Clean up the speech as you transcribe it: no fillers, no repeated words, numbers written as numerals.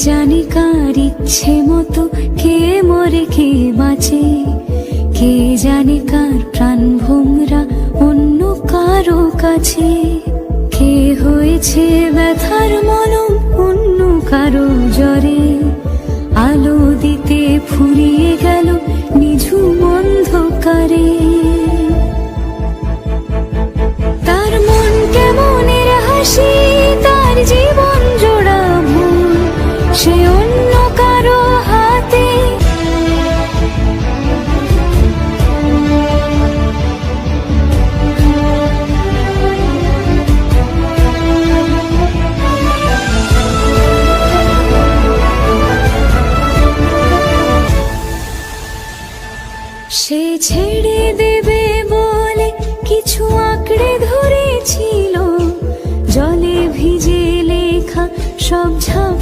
জানে কার ইচ্ছে মতো কে মরে কে বাঁচে, কে জানে কার প্রাণ ভোমরা অন্য কারো কাছে, কে হয়েছে ব্যথার মলম অন্য কারো জ্বরে, আলো দিতে ফুরিয়ে গেল নিঝুম অন্ধকারে। তার মন কেমনের হাসি, তার জীবন জোড়া ভুল, সে অন্য কারো হাতে। সে ছেড়ে দেবে বলে কিছু আঁকড়ে ধরেছিল, জলে ভিজে লেখা সব ঝাপ